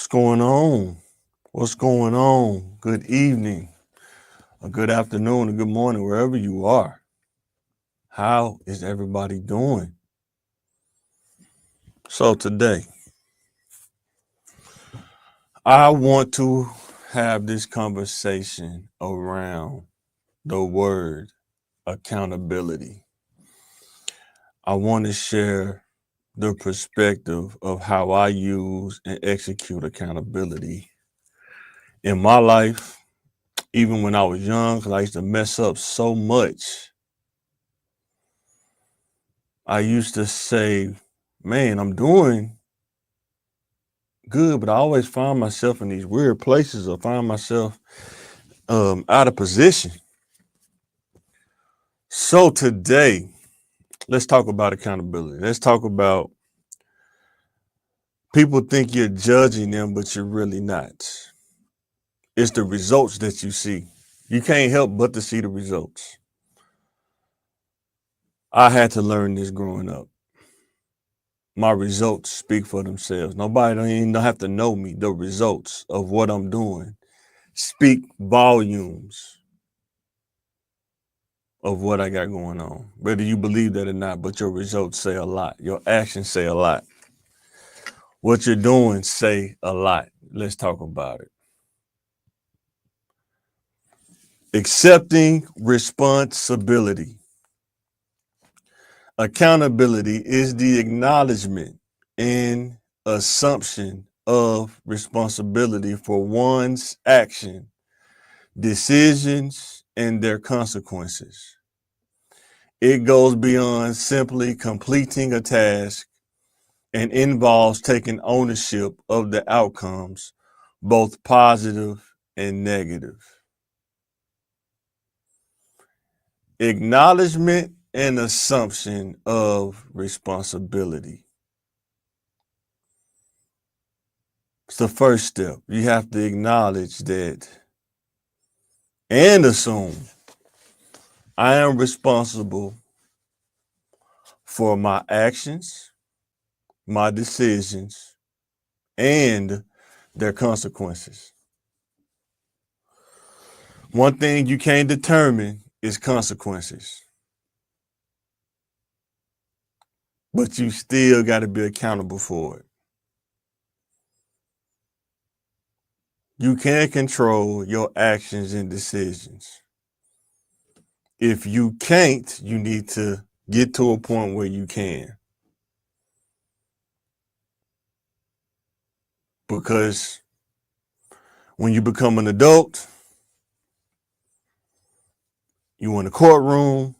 going on? What's going on? Good evening, a good afternoon, a good morning, wherever you are. How is everybody doing? So today, I want to have this conversation around the word accountability. I want to share the perspective of how I use and execute accountability in my life, even when I was young, because I used to mess up so much. I used to say, man, I'm doing good, but I always find myself in these weird places or find myself out of position. So today, let's talk about accountability. Let's talk about people think you're judging them, but you're really not. It's the results that you see. You can't help but to see the results. I had to learn this growing up. My results speak for themselves. Nobody don't even have to know me. The results of what I'm doing speak volumes of what I got going on. Whether you believe that or not, but your results say a lot. Your actions say a lot. What you're doing say a lot. Let's talk about it. Accepting responsibility. Accountability is the acknowledgement and assumption of responsibility for one's action, decisions, and their consequences. It goes beyond simply completing a task and involves taking ownership of the outcomes, both positive and negative. Acknowledgement and assumption of responsibility. It's the first step. You have to acknowledge that and assume I am responsible for my actions, my decisions, and their consequences. One thing you can't determine is consequences, but you still got to be accountable for it. You can control your actions and decisions. If you can't, you need to get to a point where you can. Because when you become an adult, you in a courtroom,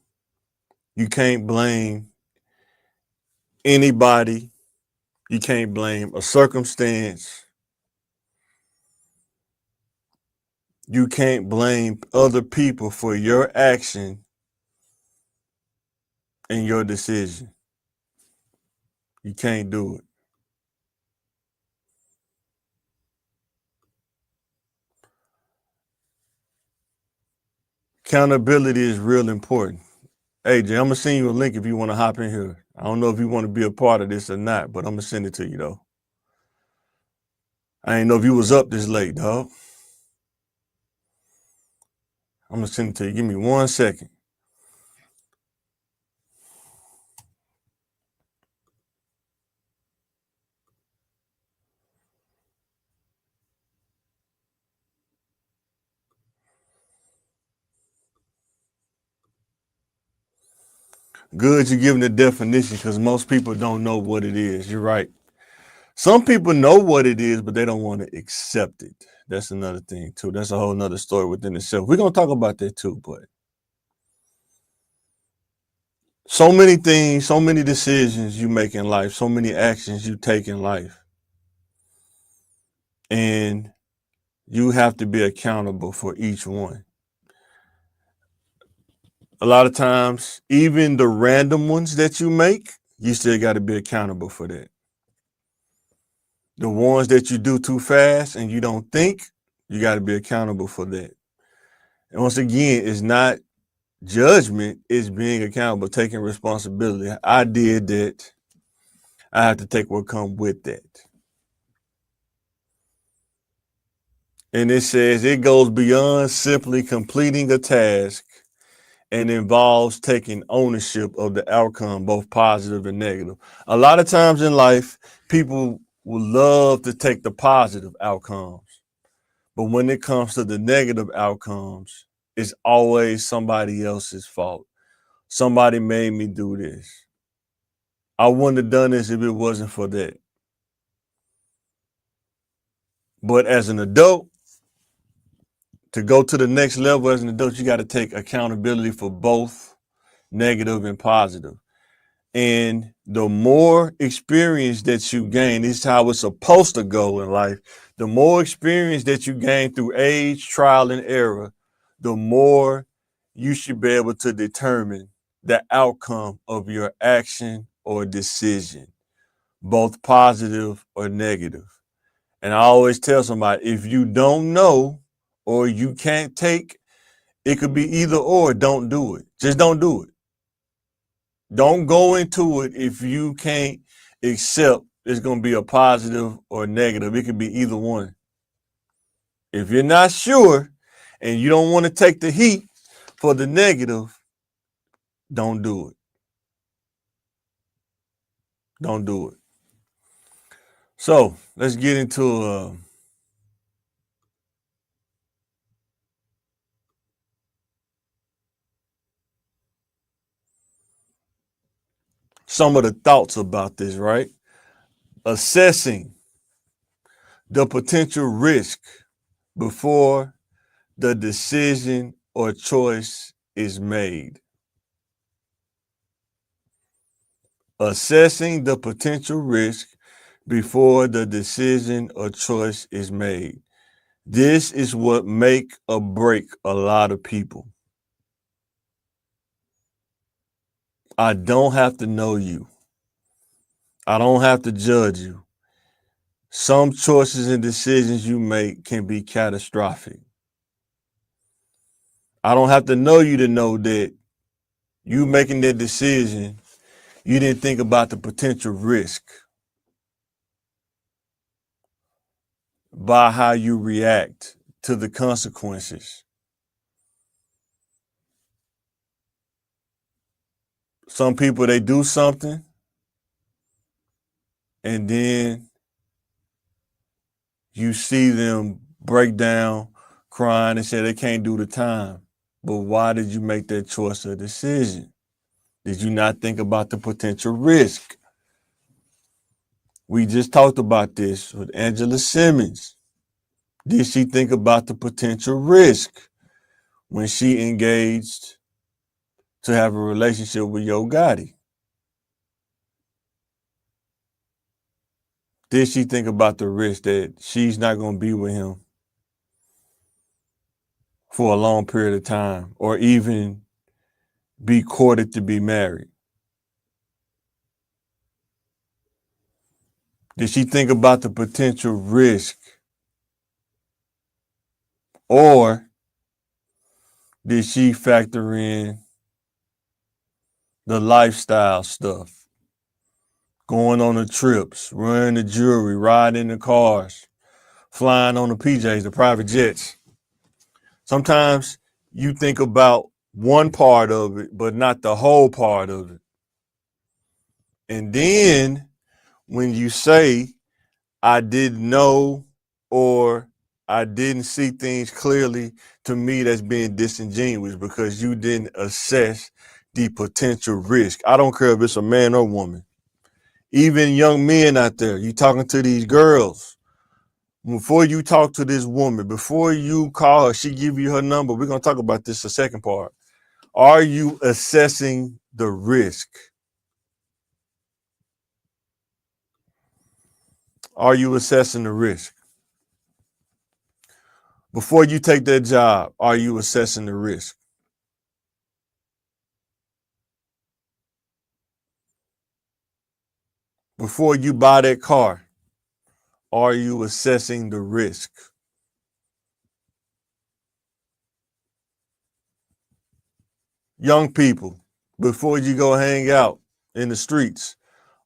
you can't blame anybody. You can't blame a circumstance. You can't blame other people for your action and your decision. You can't do it. Accountability is real important. Hey, Jay, I'm going to send you a link if you want to hop in here. I don't know if you want to be a part of this or not, but I'm going to send it to you, though. I ain't know if you was up this late, dog. I'm going to send it to you. Give me 1 second. Good you're giving the definition because most people don't know what it is. You're right. Some people know what it is, but they don't want to accept it. That's another thing, too. That's a whole nother story within itself. We're going to talk about that, too, but so many things, so many decisions you make in life, so many actions you take in life. And you have to be accountable for each one. A lot of times, even the random ones that you make, you still got to be accountable for that. The ones that you do too fast and you don't think, you got to be accountable for that. And once again, it's not judgment, it's being accountable, taking responsibility. I did that. I have to take what comes with that. And it says it goes beyond simply completing a task and involves taking ownership of the outcome, both positive and negative. A lot of times in life, people will love to take the positive outcomes. But when it comes to the negative outcomes, it's always somebody else's fault. Somebody made me do this. I wouldn't have done this if it wasn't for that. But as an adult, to go to the next level as an adult, you got to take accountability for both negative and positive. And the more experience that you gain, this is how it's supposed to go in life. The more experience that you gain through age, trial, and error, the more you should be able to determine the outcome of your action or decision, both positive or negative. And I always tell somebody, if you don't know or you can't take, it could be either or, don't do it. Just don't do it. Don't go into it if you can't accept it's going to be a positive or negative. It could be either one. If you're not sure and you don't want to take the heat for the negative, don't do it. Don't do it. So let's get into some of the thoughts about this, right? Assessing the potential risk before the decision or choice is made. Assessing the potential risk before the decision or choice is made. This is what make or break a lot of people. I don't have to know you. I don't have to judge you. Some choices and decisions you make can be catastrophic. I don't have to know you to know that you making that decision, you didn't think about the potential risk by how you react to the consequences. Some people, they do something and then you see them break down crying and say they can't do the time. But why did you make that choice or decision? Did you not think about the potential risk? We just talked about this with Angela Simmons. Did she think about the potential risk when she engaged to have a relationship with Yo Gotti? Did she think about the risk that she's not going to be with him for a long period of time or even be courted to be married? Did she think about the potential risk? Or did she factor in the lifestyle stuff? Going on the trips, wearing the jewelry, riding in the cars, flying on the PJs, the private jets. Sometimes you think about one part of it, but not the whole part of it. And then when you say, I didn't know or I didn't see things clearly, to me, that's being disingenuous because you didn't assess the potential risk. I don't care if it's a man or woman. Even young men out there, you talking to these girls. Before you talk to this woman, before you call her, she give you her number. We're going to talk about this the second part. Are you assessing the risk? Are you assessing the risk? Before you take that job, are you assessing the risk? Before you buy that car, are you assessing the risk? Young people, before you go hang out in the streets,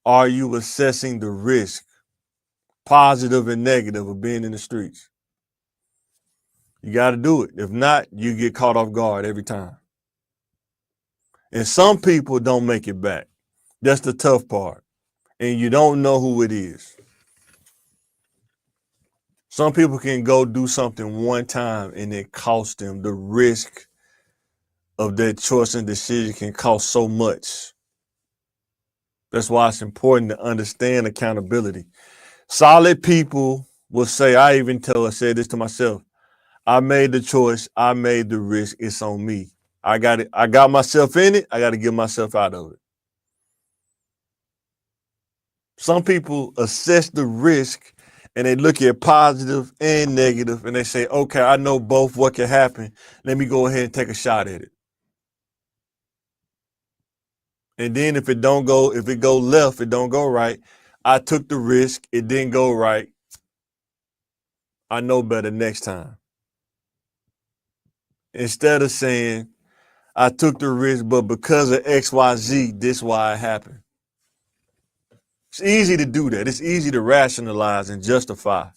are you assessing the risk, positive and negative, of being in the streets? You got to do it. If not, you get caught off guard every time. And some people don't make it back. That's the tough part. And you don't know who it is. Some people can go do something one time and it costs them. The risk of their choice and decision can cost so much. That's why it's important to understand accountability. Solid people will say, I said this to myself. I made the choice. I made the risk. It's on me. I got it. I got myself in it. I got to get myself out of it. Some people assess the risk and they look at positive and negative and they say, okay, I know both what can happen. Let me go ahead and take a shot at it. And then if it go left, it don't go right. I took the risk. It didn't go right. I know better next time. Instead of saying, I took the risk, but because of XYZ, this is why it happened. It's easy to do that. It's easy to rationalize and justify.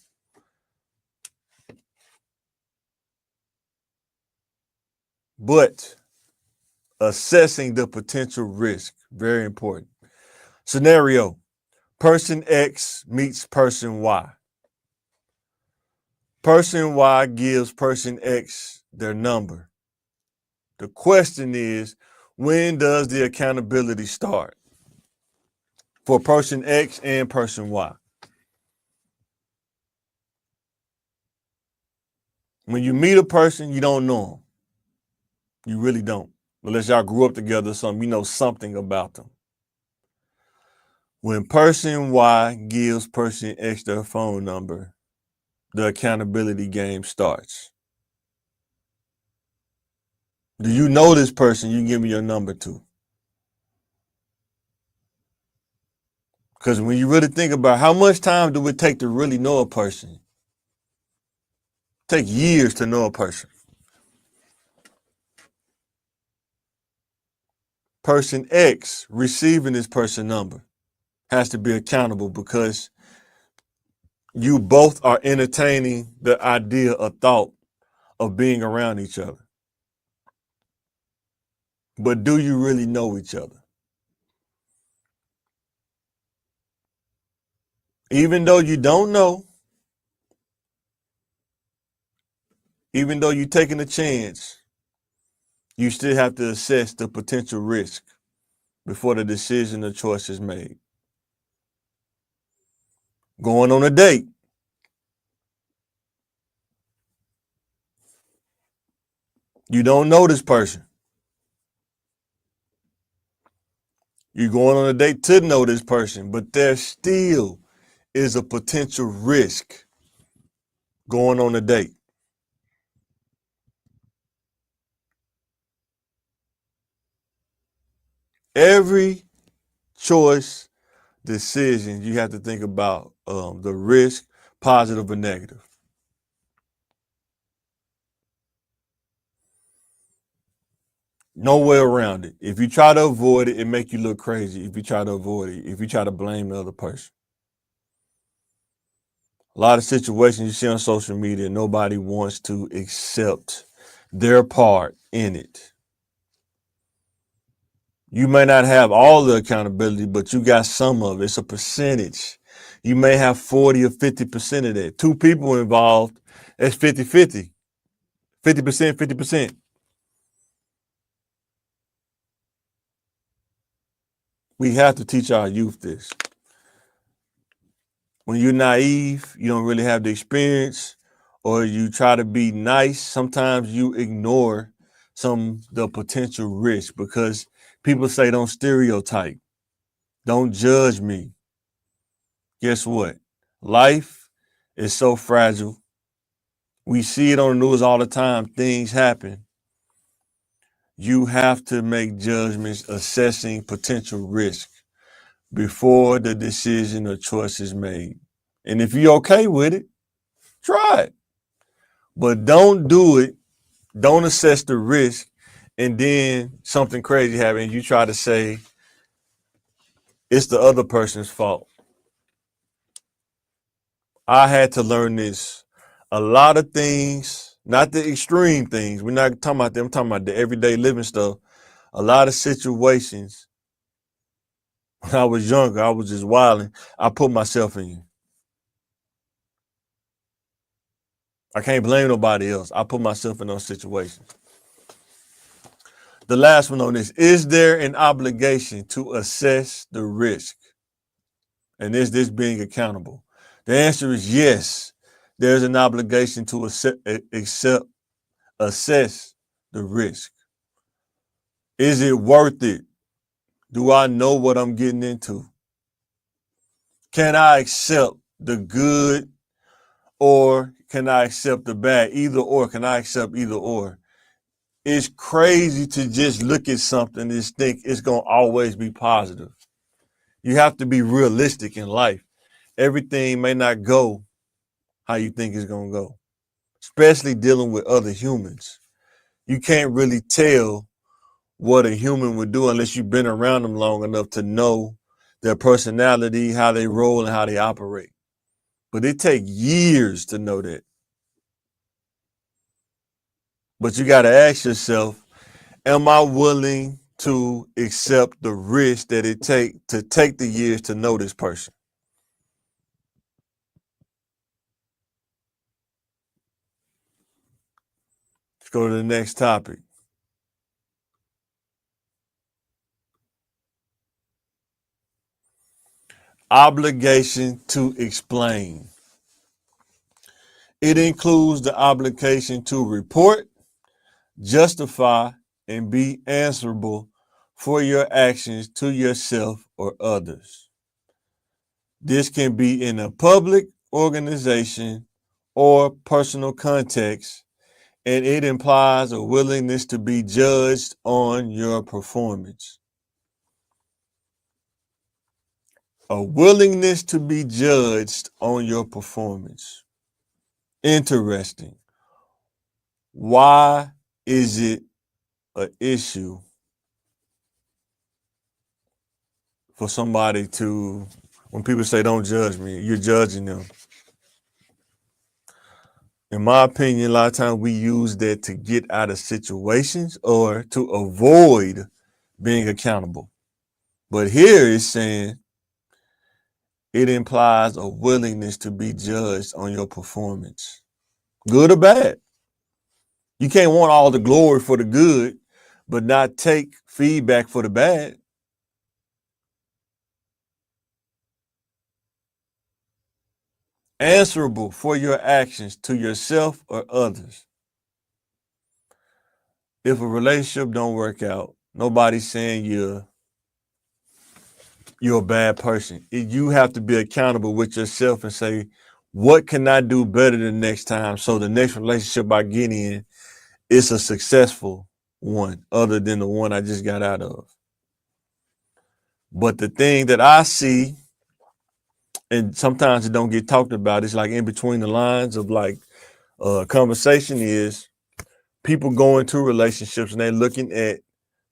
But assessing the potential risk, very important. Scenario, person X meets person Y. Person Y gives person X their number. The question is, when does the accountability start for person X and person Y? When you meet a person, you don't know them. You really don't. Unless y'all grew up together or something, you know something about them. When person Y gives person X their phone number, the accountability game starts. Do you know this person you give me your number to? Because when you really think about how much time do it take to really know a person? It takes years to know a person. Person X receiving this person number has to be accountable because you both are entertaining the idea or thought of being around each other. But do you really know each other? Even though you don't know, even though you're taking a chance, you still have to assess the potential risk before the decision or choice is made. Going on a date. You don't know this person. You're going on a date to know this person, but there still is a potential risk going on a date. Every choice, decision, you have to think about the risk, positive or negative. No way around it. If you try to avoid it, it make you look crazy. If you try to avoid it, if you try to blame the other person. A lot of situations you see on social media, nobody wants to accept their part in it. You may not have all the accountability, but you got some of it. It's a percentage. You may have 40 or 50% of that. Two people involved, that's 50-50. 50%, 50%. We have to teach our youth this. When you're naive, you don't really have the experience, or you try to be nice, sometimes you ignore the potential risk because people say don't stereotype, don't judge me. Guess what? Life is so fragile. We see it on the news all the time. Things happen. You have to make judgments assessing potential risk before the decision or choice is made. And if you're okay with it, try it. But don't do it. Don't assess the risk. And then something crazy happens. You try to say it's the other person's fault. I had to learn this. A lot of things Not the extreme things. We're not talking about them. I'm talking about the everyday living stuff. A lot of situations when I was younger, I was just wilding. I put myself in. I can't blame nobody else. I put myself in those situations. The last one on this, is there an obligation to assess the risk? And is this being accountable? The answer is yes. There's an obligation to assess the risk. Is it worth it? Do I know what I'm getting into? Can I accept the good or can I accept the bad? Either or, can I accept either or? It's crazy to just look at something and think it's going to always be positive. You have to be realistic in life. Everything may not go how you think it's going to go, especially dealing with other humans. You can't really tell what a human would do unless you've been around them long enough to know their personality, how they roll, and how they operate. But it takes years to know that. But you got to ask yourself, am I willing to accept the risk that it take to take the years to know this person? Let's go to the next topic. Obligation to explain. It includes the obligation to report, justify, and be answerable for your actions to yourself or others. This can be in a public organization or personal context, and it implies a willingness to be judged on your performance. A willingness to be judged on your performance. Interesting. Why is it an issue for somebody to, when people say don't judge me, you're judging them? In my opinion, a lot of times we use that to get out of situations or to avoid being accountable. But here it's saying it implies a willingness to be judged on your performance, good or bad. You can't want all the glory for the good, but not take feedback for the bad. Answerable for your actions to yourself or others. If a relationship don't work out, nobody's saying you're a bad person. You have to be accountable with yourself and say, what can I do better the next time so the next relationship I get in is a successful one other than the one I just got out of. But the thing that I see, and sometimes it don't get talked about, it's like in between the lines of like conversation, is people go into relationships and they're looking at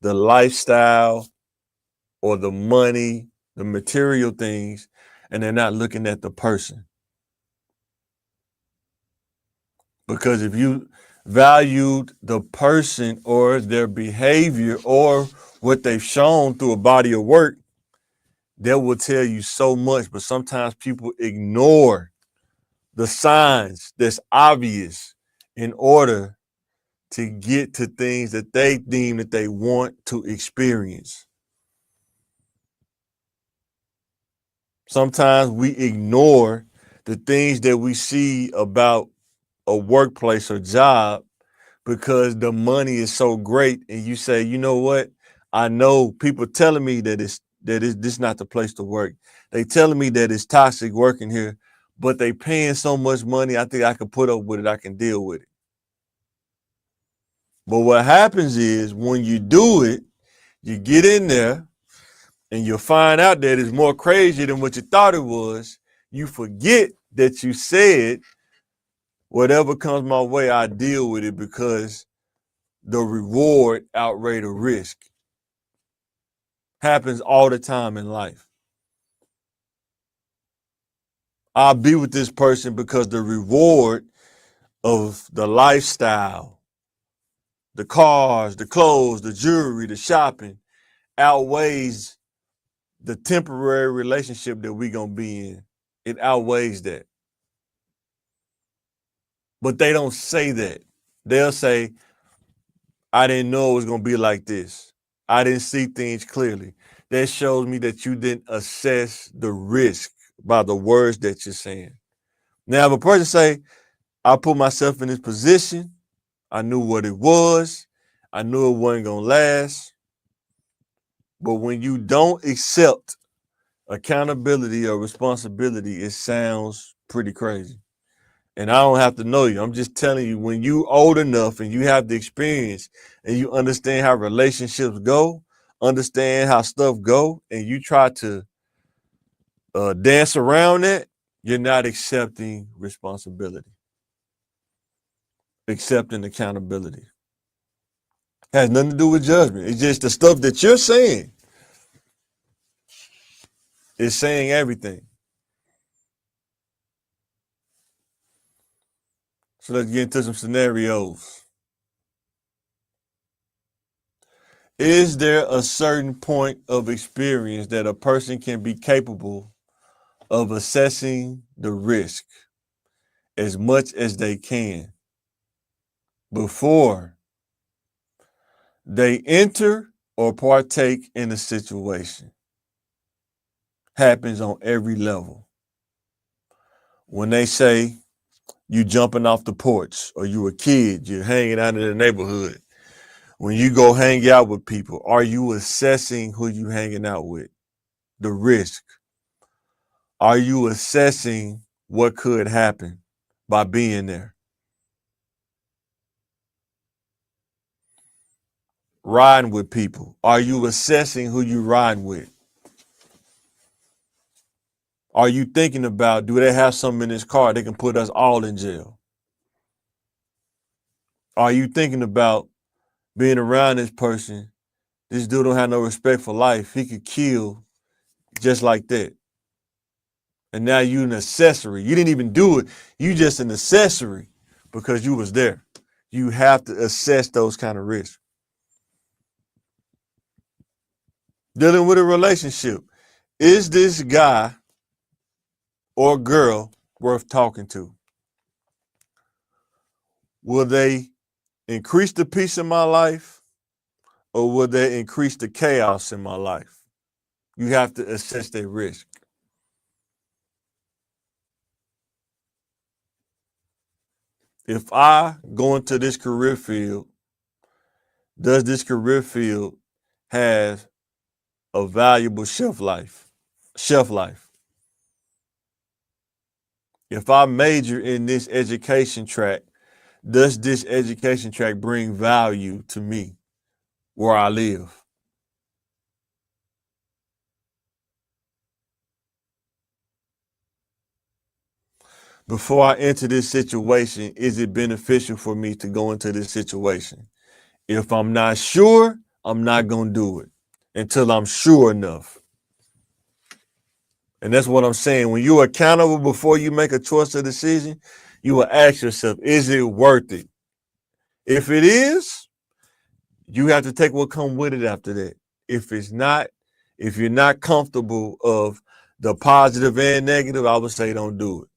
the lifestyle or the money, the material things, and they're not looking at the person. Because if you valued the person or their behavior or what they've shown through a body of work, that will tell you so much. But sometimes people ignore the signs that's obvious in order to get to things that they deem that they want to experience. Sometimes we ignore the things that we see about a workplace or job because the money is so great, and you say, you know what? I know people telling me that this not the place to work. They telling me that it's toxic working here, but they paying so much money. I think I can put up with it. I can deal with it. But what happens is when you do it, you get in there and you'll find out that it's more crazy than what you thought it was. You forget that you said, whatever comes my way, I deal with it because the reward outweigh the risk. Happens all the time in life. I'll be with this person because the reward of the lifestyle, the cars, the clothes, the jewelry, the shopping outweighs the temporary relationship that we gonna be in. It outweighs that. But they don't say that. They'll say, I didn't know it was gonna be like this. I didn't see things clearly. That shows me that you didn't assess the risk by the words that you're saying. Now, if a person say, I put myself in this position, I knew what it was, I knew it wasn't gonna last. But when you don't accept accountability or responsibility, it sounds pretty crazy. And I don't have to know you. I'm just telling you, when you old enough and you have the experience and you understand how relationships go, understand how stuff go, and you try to dance around it, you're not accepting responsibility, accepting accountability. Has nothing to do with judgment. It's just the stuff that you're saying is saying everything. So let's get into some scenarios. Is there a certain point of experience that a person can be capable of assessing the risk as much as they can before they enter or partake in a situation? Happens on every level. When they say you jumping off the porch or you a kid, you're hanging out in the neighborhood. When you go hang out with people, are you assessing who you hanging out with? The risk. Are you assessing what could happen by being there? Riding with people. Are you assessing who you riding with? Are you thinking about, do they have something in this car that can put us all in jail? Are you thinking about being around this person? This dude don't have no respect for life. He could kill just like that. And now you an accessory. You didn't even do it. You just an accessory because you was there. You have to assess those kind of risks. Dealing with a relationship. Is this guy or girl worth talking to? Will they increase the peace in my life or will they increase the chaos in my life? You have to assess their risk. If I go into this career field, does this career field have a valuable shelf life? If I major in this education track, does this education track bring value to me where I live? Before I enter this situation, is it beneficial for me to go into this situation? If I'm not sure, I'm not going to do it until I'm sure enough. And that's what I'm saying. When you're accountable before you make a choice or decision, you will ask yourself, is it worth it? If it is, you have to take what comes with it after that. If it's not, if you're not comfortable of the positive and negative, I would say don't do it.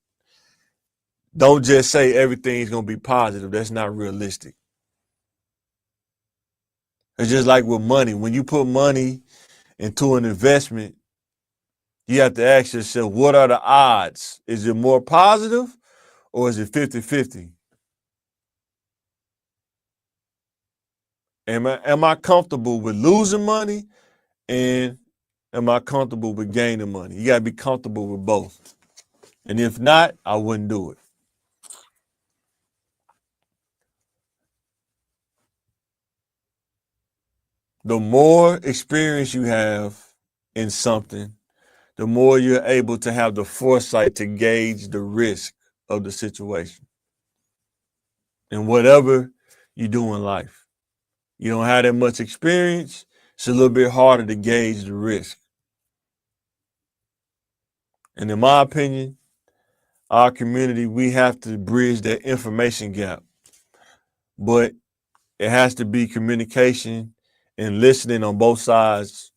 Don't just say everything's going to be positive. That's not realistic. It's just like with money. When you put money into an investment, you have to ask yourself, what are the odds? Is it more positive or is it 50-50? Am I comfortable with losing money and am I comfortable with gaining money? You got to be comfortable with both. And if not, I wouldn't do it. The more experience you have in something, the more you're able to have the foresight to gauge the risk of the situation. And whatever you do in life, you don't have that much experience, it's a little bit harder to gauge the risk. And in my opinion, our community, we have to bridge that information gap. But it has to be communication and listening on both sides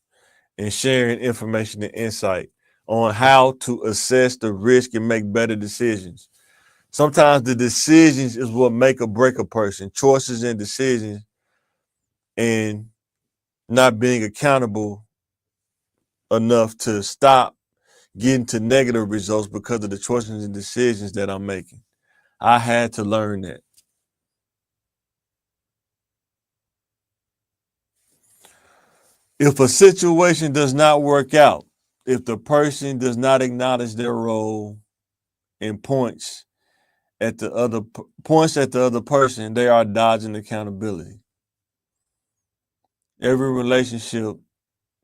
and sharing information and insight on how to assess the risk and make better decisions. Sometimes the decisions is what make or break a person. Choices and decisions, and not being accountable enough to stop getting to negative results because of the choices and decisions that I'm making. I had to learn that. If a situation does not work out, if the person does not acknowledge their role and points at the other person, they are dodging accountability. Every relationship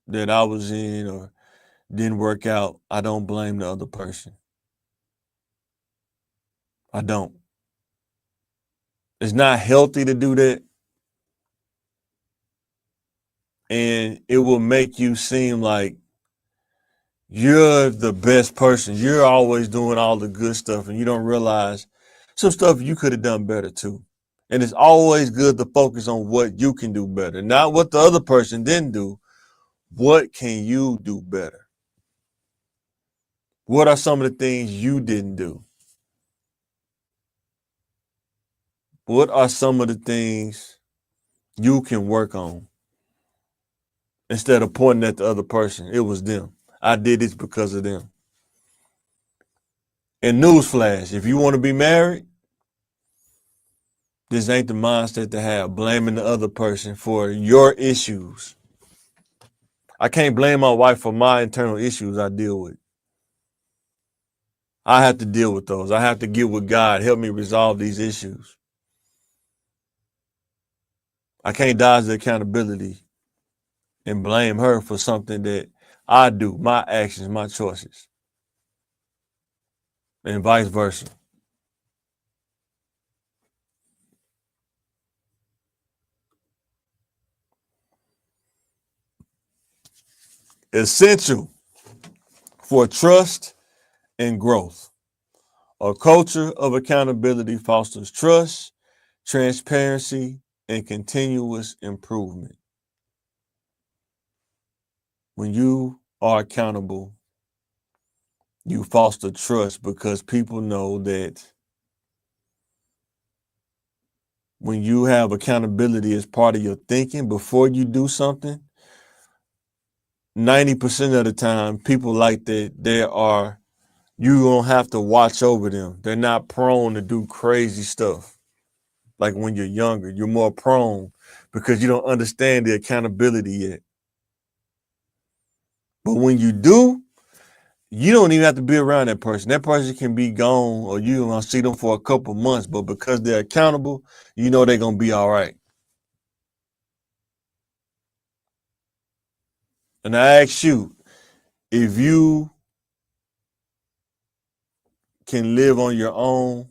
that I was in or didn't work out, I don't blame the other person. I don't. It's not healthy to do that. And it will make you seem like you're the best person. You're always doing all the good stuff, and you don't realize some stuff you could have done better too. And it's always good to focus on what you can do better, not what the other person didn't do. What can you do better? What are some of the things you didn't do? What are some of the things you can work on? Instead of pointing at the other person, it was them. I did this because of them. And newsflash, if you want to be married, this ain't the mindset to have, blaming the other person for your issues. I can't blame my wife for my internal issues I deal with. I have to deal with those. I have to get with God, help me resolve these issues. I can't dodge the accountability and blame her for something that I do, my actions, my choices, and vice versa. Essential for trust and growth. A culture of accountability fosters trust, transparency, and continuous improvement. When you are accountable, you foster trust because people know that when you have accountability as part of your thinking before you do something, 90% of the time, people like that, you don't have to watch over them. They're not prone to do crazy stuff. Like when you're younger, you're more prone because you don't understand the accountability yet. But when you do, you don't even have to be around that person. That person can be gone or you don't see them for a couple months, but because they're accountable, you know they're going to be all right. And I ask you, if you can live on your own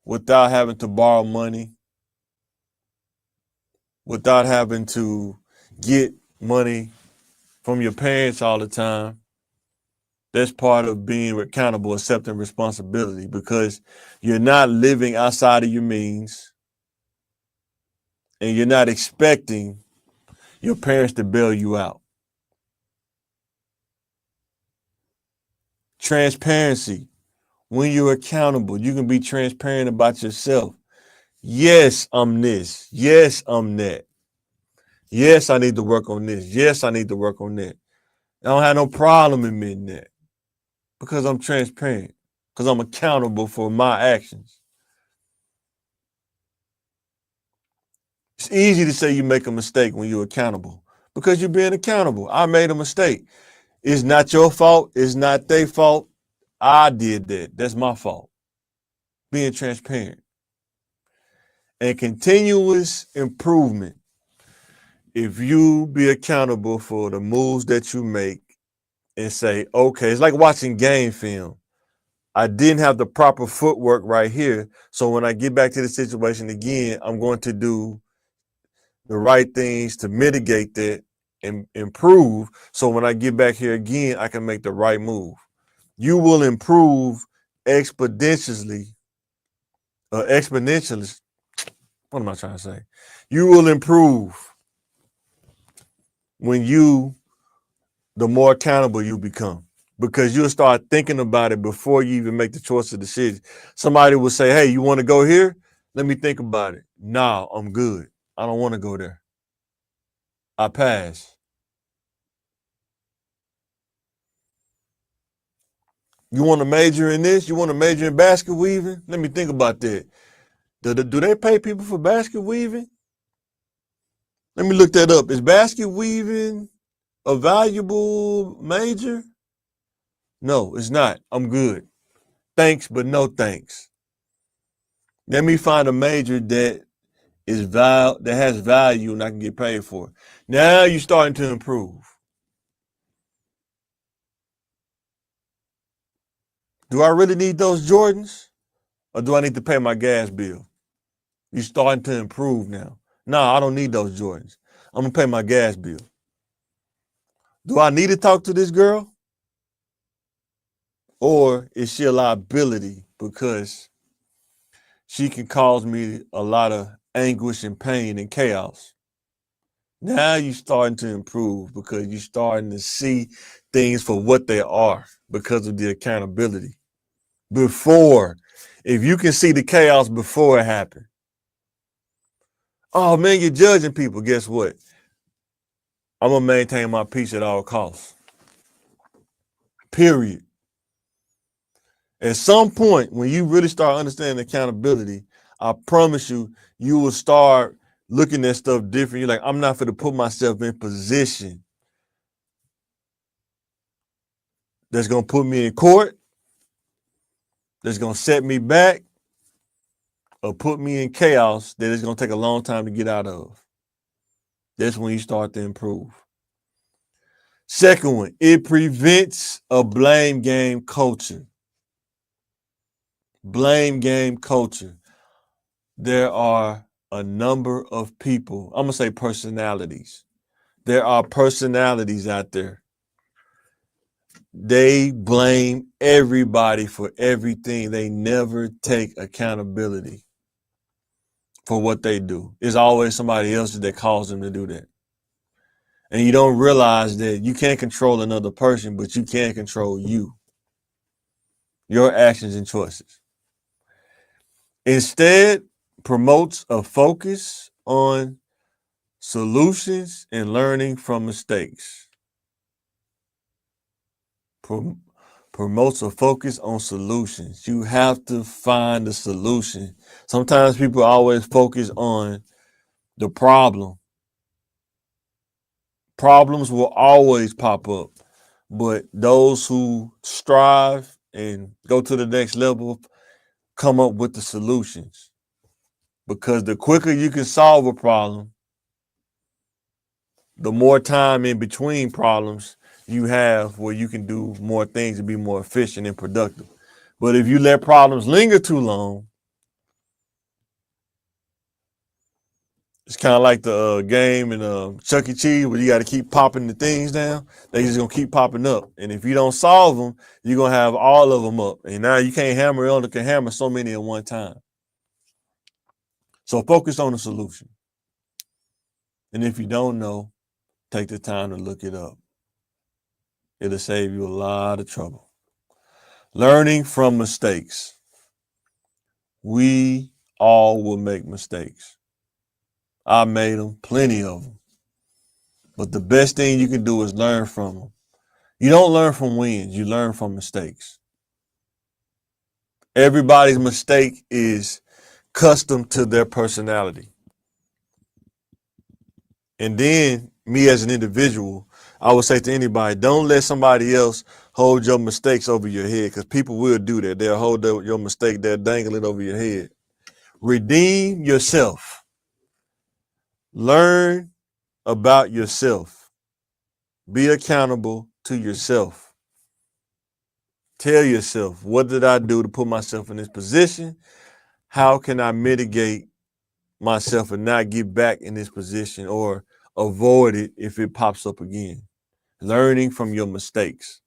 without having to borrow money, without having to get money from your parents all the time, that's part of being accountable, accepting responsibility because you're not living outside of your means and you're not expecting your parents to bail you out. Transparency. When you're accountable, you can be transparent about yourself. Yes, I'm this. Yes, I'm that. Yes, I need to work on this. Yes, I need to work on that. I don't have no problem admitting that because I'm transparent, because I'm accountable for my actions. It's easy to say you make a mistake when you're accountable because you're being accountable. I made a mistake. It's not your fault. It's not their fault. I did that. That's my fault. Being transparent and continuous improvement. If you be accountable for the moves that you make and say, okay, it's like watching game film. I didn't have the proper footwork right here. So when I get back to the situation again, I'm going to do the right things to mitigate that and improve. So when I get back here again, I can make the right move. you will improve exponentially. Exponentially. What am I trying to say? You will improve the more accountable you become, because you'll start thinking about it before you even make the choice of decision. Somebody will say, hey, you want to go here? Let me think about it. No, I'm good. I don't want to go there. I pass. You want to major in this? You want to major in basket weaving? Let me think about that. Do they pay people for basket weaving? Let me look that up. Is basket weaving a valuable major? No, it's not. I'm good. Thanks, but no thanks. Let me find a major that has value and I can get paid for it. Now you're starting to improve. Do I really need those Jordans, or do I need to pay my gas bill? You're starting to improve now. No, I don't need those Jordans. I'm gonna pay my gas bill. Do I need to talk to this girl? Or is she a liability because she can cause me a lot of anguish and pain and chaos? Now you're starting to improve because you're starting to see things for what they are because of the accountability. Before, if you can see the chaos before it happened, oh man, you're judging people. Guess what? I'm going to maintain my peace at all costs. Period. At some point, when you really start understanding accountability, I promise you, you will start looking at stuff different. You're like, I'm not going to put myself in position that's going to put me in court, that's going to set me back, or put me in chaos that it's going to take a long time to get out of. That's when you start to improve. Second one, it prevents a blame game culture. Blame game culture. There are a number of people, I'm going to say personalities. There are personalities out there. They blame everybody for everything. They never take accountability for what they do. It's always somebody else that calls them to do that. And you don't realize that you can't control another person, but you can control you, your actions and choices. Instead, promotes a focus on solutions and learning from mistakes. Promotes a focus on solutions. You have to find the solution. Sometimes people always focus on the problem. Problems will always pop up, but those who strive and go to the next level come up with the solutions. Because the quicker you can solve a problem, the more time in between problems you have where you can do more things and be more efficient and productive. But if you let problems linger too long, it's kind of like the game in Chuck E. Cheese where you got to keep popping the things down. They just going to keep popping up. And if you don't solve them, you're going to have all of them up. And now you can't hammer on, can hammer so many at one time. So focus on the solution. And if you don't know, take the time to look it up. It'll save you a lot of trouble. Learning from mistakes. We all will make mistakes. I made them, plenty of them. But the best thing you can do is learn from them. You don't learn from wins, you learn from mistakes. Everybody's mistake is custom to their personality. And then me as an individual, I would say to anybody, don't let somebody else hold your mistakes over your head, because people will do that. They'll hold your mistake, they'll dangle it over your head. Redeem yourself. Learn about yourself. Be accountable to yourself. Tell yourself, what did I do to put myself in this position? How can I mitigate myself and not get back in this position or avoid it if it pops up again? Learning from your mistakes.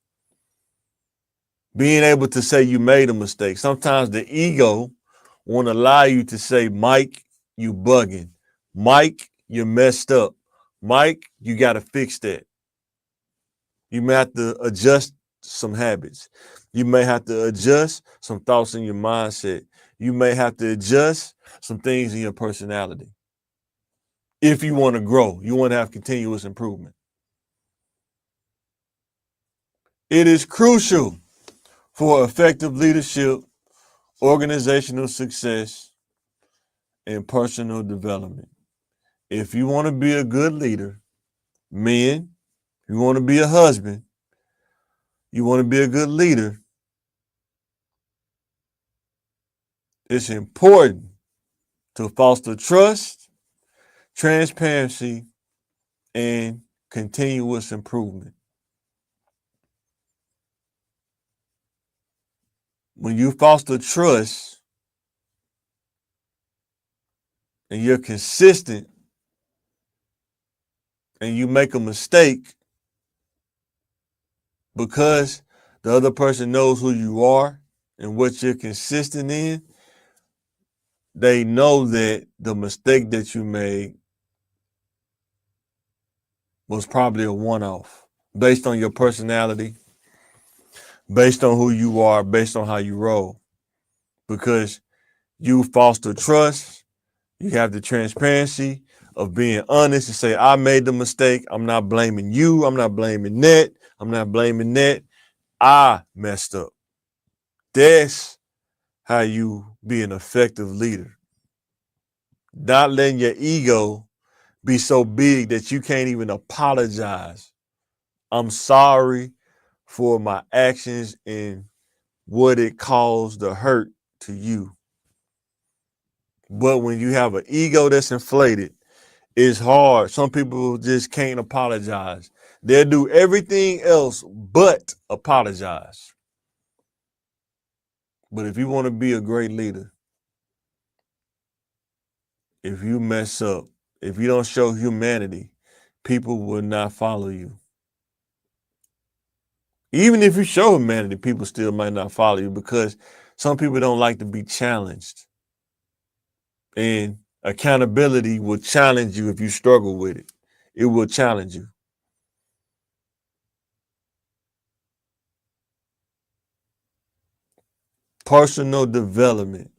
Being able to say you made a mistake. Sometimes the ego won't allow you to say, Mike, you bugging. Mike, you messed up. Mike, you got to fix that. You may have to adjust some habits. You may have to adjust some thoughts in your mindset. You may have to adjust some things in your personality. If you want to grow, you want to have continuous improvement. It is crucial for effective leadership, organizational success, and personal development. If you want to be a good leader, men, you want to be a husband, you want to be a good leader, it's important to foster trust, transparency, and continuous improvement. When you foster trust and you're consistent and you make a mistake because the other person knows who you are and what you're consistent in, they know that the mistake that you made was probably a one-off based on your personality, based on who you are, based on how you roll. Because you foster trust, you have the transparency of being honest and say, I made the mistake. I'm not blaming you. I'm not blaming that. I'm not blaming that. I messed up. That's how you be an effective leader. Not letting your ego be so big that you can't even apologize. I'm sorry for my actions and what it caused the hurt to you. But when you have an ego that's inflated, it's hard. Some people just can't apologize. They'll do everything else but apologize. But if you want to be a great leader, if you mess up, if you don't show humanity, people will not follow you. Even if you show humanity, people still might not follow you because some people don't like to be challenged. And accountability will challenge you if you struggle with it. It will challenge you. Personal development.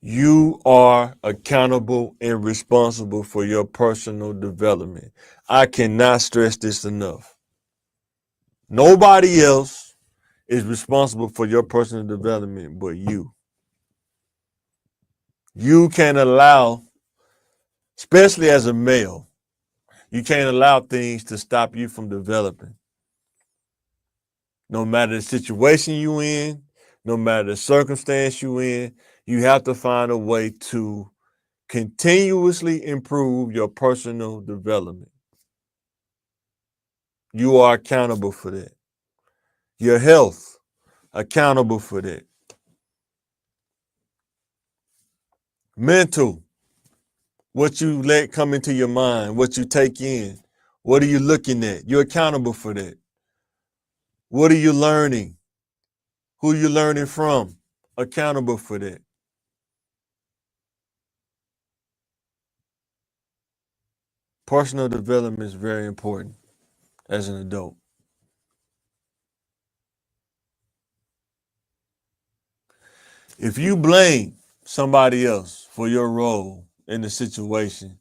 You are accountable and responsible for your personal development. I cannot stress this enough. Nobody else is responsible for your personal development but you. You can't allow, especially as a male, you can't allow things to stop you from developing. No matter the situation you in, no matter the circumstance you in, you have to find a way to continuously improve your personal development. You are accountable for that. Your health, accountable for that. Mental, what you let come into your mind, what you take in, what are you looking at? You're accountable for that. What are you learning? Who are you learning from? Accountable for that. Personal development is very important as an adult. If you blame somebody else for your role in the situation,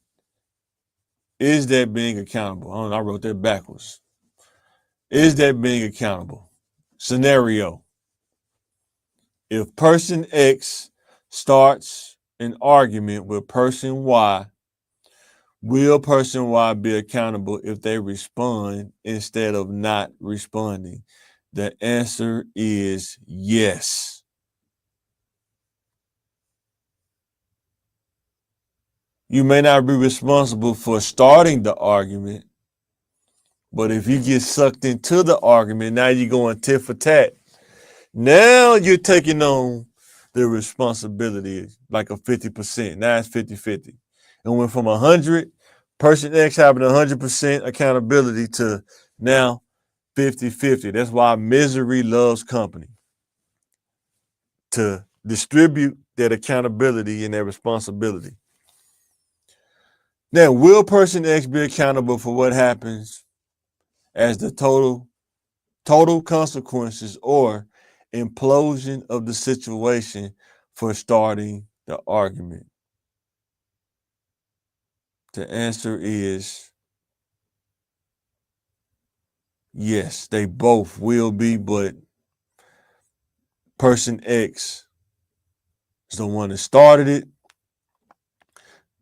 is that being accountable? I don't know, I wrote that backwards. Is that being accountable? Scenario. If person X starts an argument with person Y, will person Y be accountable if they respond instead of not responding? The answer is yes. You may not be responsible for starting the argument, but if you get sucked into the argument, now you're going tit for tat. Now you're taking on the responsibility like a 50%. Now it's 50-50. It went from 100, person X having 100% accountability to now 50-50. That's why misery loves company, to distribute that accountability and that responsibility. Now, will person X be accountable for what happens as the total consequences or implosion of the situation for starting the argument? The answer is yes, they both will be, but person X is the one that started it.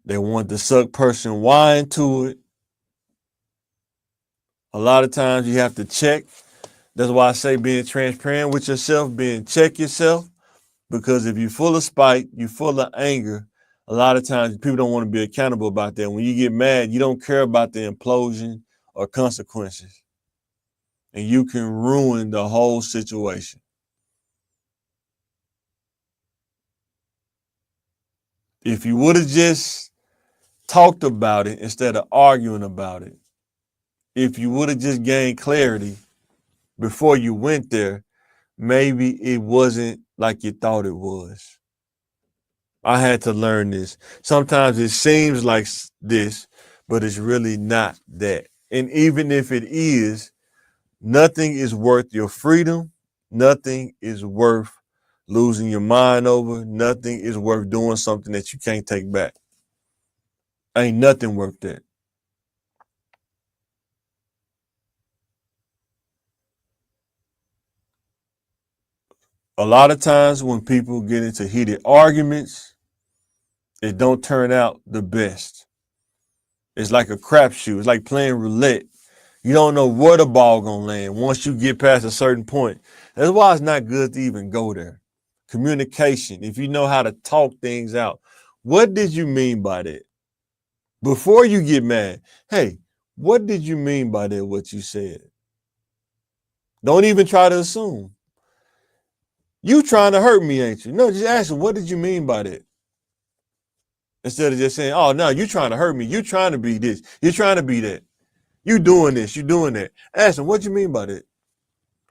They want to suck person Y into it. A lot of times you have to check. That's why I say being transparent with yourself, check yourself, because if you're full of spite, you're full of anger, a lot of times people don't want to be accountable about that. When you get mad, you don't care about the implosion or consequences, and you can ruin the whole situation. If you would have just talked about it instead of arguing about it, if you would have just gained clarity before you went there, maybe it wasn't like you thought it was. I had to learn this. Sometimes it seems like this, but it's really not that. And even if it is, nothing is worth your freedom. Nothing is worth losing your mind over. Nothing is worth doing something that you can't take back. Ain't nothing worth that. A lot of times when people get into heated arguments, it don't turn out the best. It's like a crapshoot. It's like playing roulette. You don't know where the ball gonna land once you get past a certain point. That's why it's not good to even go there. Communication. If you know how to talk things out. What did you mean by that? Before you get mad, hey, what did you mean by that, what you said? Don't even try to assume. You trying to hurt me, ain't you? No, just ask them, what did you mean by that? Instead of just saying, oh, no, you trying to hurt me. You trying to be this. You're trying to be that. You doing this. You doing that. Ask them, what you mean by that?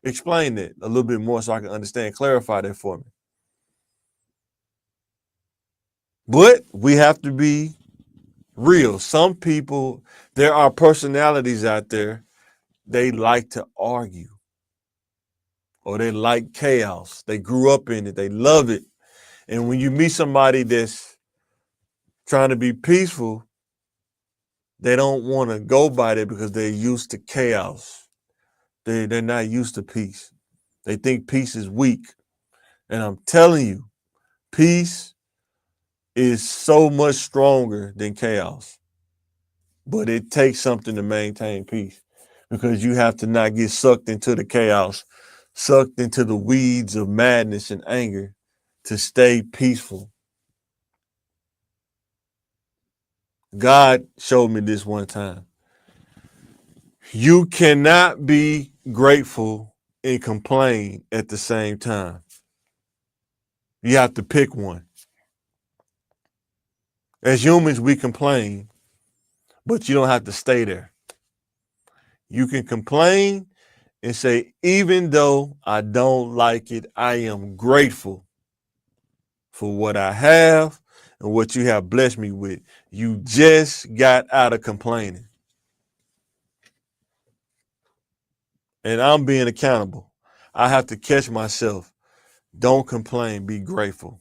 Explain that a little bit more so I can understand. Clarify that for me. But we have to be real. Some people, there are personalities out there, they like to argue or they like chaos. They grew up in it. They love it. And when you meet somebody that's trying to be peaceful, they don't want to go by that because they're used to chaos. They're not used to peace. They think peace is weak. And I'm telling you, peace is so much stronger than chaos. But it takes something to maintain peace, because you have to not get sucked into the chaos, sucked into the weeds of madness and anger to stay peaceful. God showed me this one time. You cannot be grateful and complain at the same time. You have to pick one. As humans, we complain, but you don't have to stay there. You can complain and say, even though I don't like it, I am grateful for what I have and what you have blessed me with. You just got out of complaining. And I'm being accountable. I have to catch myself. Don't complain, be grateful.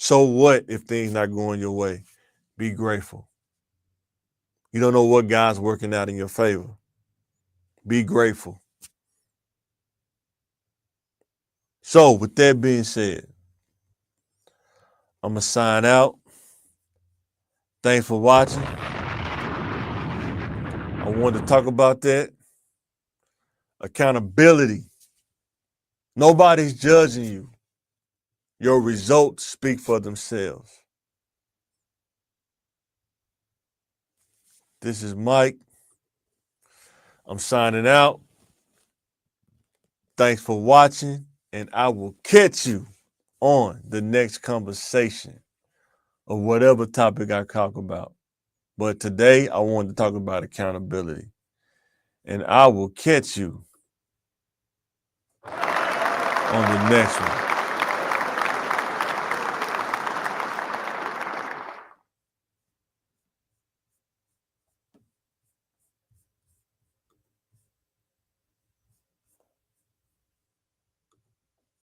So what if things not going your way? Be grateful. You don't know what God's working out in your favor. Be grateful. So with that being said, I'm going to sign out. Thanks for watching. I wanted to talk about that. Accountability. Nobody's judging you. Your results speak for themselves. This is Mike. I'm signing out. Thanks for watching, and I will catch you on the next conversation of whatever topic I talk about. But today I wanted to talk about accountability. and I will catch you on the next one.